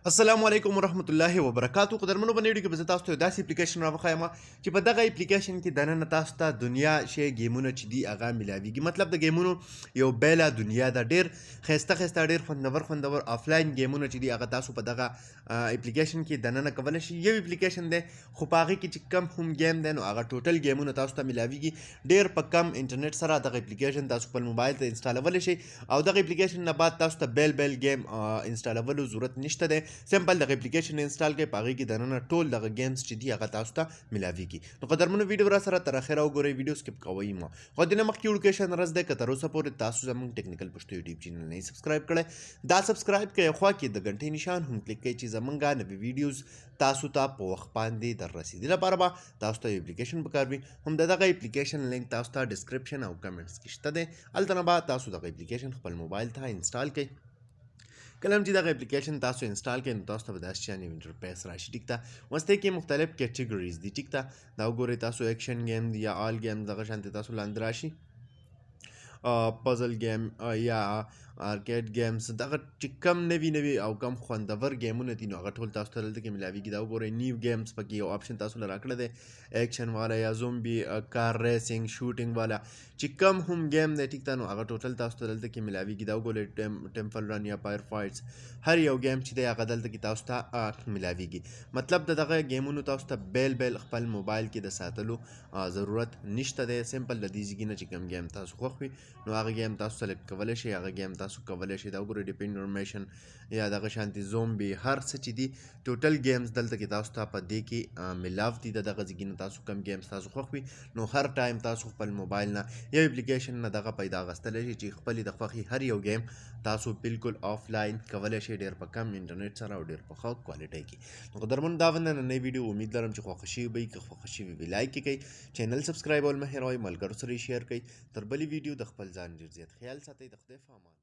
السلام علیکم ورحمت الله وبرکاتو. قدرمنو باندې ویډیو کې به تاسو ته داسې اپلیکیشن راوښایم چې په دغه اپلیکیشن کې دننه تاسو ته دنیا شی گیمونه چې دي هغه ملاویږي. مطلب د گیمونو یو بیله دنیا ده، ډیر ښایسته ښایسته ډیر خوندور آفلاین گیمونه چې دي هغه تاسو په دغه اپلیکیشن کې دننه کولی شئ. یو اپلیکیشن دی خو په هغې کې چې کم هم گیم دی نو هغه ټوټل گیمونه تاسو ته ملاویږي. ډیر په کم انټرنیټ سره دغه اپلیکیشن تاسو خپل موبایل ته انسټالولی شئ او دغه اپلیکیشن نه بعد تاسو ته بیل گیم انسټالولو ضرورت نشته دی. سمپل دغه اپلیکیشن انسټال کړئ، په هغې کې دننه ټول دغه گیمز چې دي هغه تاسو ته ملاویږي. نو قدرمنو ویډیو را سره تر اخره وګورئ، ویډیو سکپ کوئ مه. خو دې نه مخکې وړوکی رس دی که تر اوسه پورې تاسو زموږ ټیکنیکل پښتو یوټیوب چینل نه سبسکرایب کړی، دا سبسکرایب کړئ، خوا کې د غنټۍ نشان هم کلیک کړئ چې زموږ نوي ویډیوز تاسو ته په وخت باندې در رسېدي لپاره به تاسو ته یو اپلیکیشن پکار وي. هم د دغه اپلیکیشن لینک تاسو ته ډسکرپشن او کمنټس کې شته دی، هلته نه به تاسو دغه اپلیکیشن خپل موبایل ته انسټال کړئ. کله هم چې دغه اپلیکیشن تاسو انسټال کړئ نو تاسو ته به داسې شان یو انټرفیس راشي. ټیک ده، اوس دې کې مختلف کیټګریز دي. ټیک ده، دا وګورئ تاسو ایکشن گیم دی یا آل گیم دغه شانتې تاسو لاندې راشي. پزل گیم یا ارکیډ گیمز دغه چې کم نوي او کم خوندور گیمونه دي نو هغه ټول تاسو ته دلته کې ملاویږي. دا وګورئ نیو گیمز پکې یو آپشن تاسو له راکړی دی، ایکشن والا یا زومبي کار ریسنګ شوټینګ والا چې کم هم گیم دی. ټیک ده، نو هغه ټوټل تاسو ته دلته کې ملاویږي. دا وګورئ ټیمپل رن یا فایر فایټس، هر یو گیم چې دی هغه دلته کې تاسو ته ملاویږي. مطلب د دغه گیمونو تاسو ته بیل خپل موبایل کې د ساتلو ضرورت نشته دی. سمپل د دې ځای نه چې کوم گیم تاسو خوښ وي نو هغه گیم تاسو سلیکټ کولی شئ، هغه گیم تاسو کولی شئ. دا وګورئ ډیپینډرمیشن یا دغه شانتې زومبي هر څه چې دي ټوټل گیمز دلته کې تاسو ته په دې کې ملاو دي. د دغه ځای نه تاسو کم گیمز تاسو خوښ وي نو هر ټایم تاسو خپل موبایل نه یو اپلیکیشن نه دغه پیدا اخیستلی شئ چې خپلې د خوښې هر یو گیم تاسو بالکل آفلاین کولی شئ، ډېر په کم انټرنیټ سره او ډېر په ښه کوالټۍ کې. نو قدرمنو دا نننۍ ویډیو امید لرم چې خوښه شوې به وي. که خوښه شوې وي لایک یې کړئ، چینل سبسکرایبول مه هېروئ، ملګرو سره یې شیر کړئ. تر بلې ویډیو د خپل ځان ډېر زیات خیال ساتئ. د خدای په امان.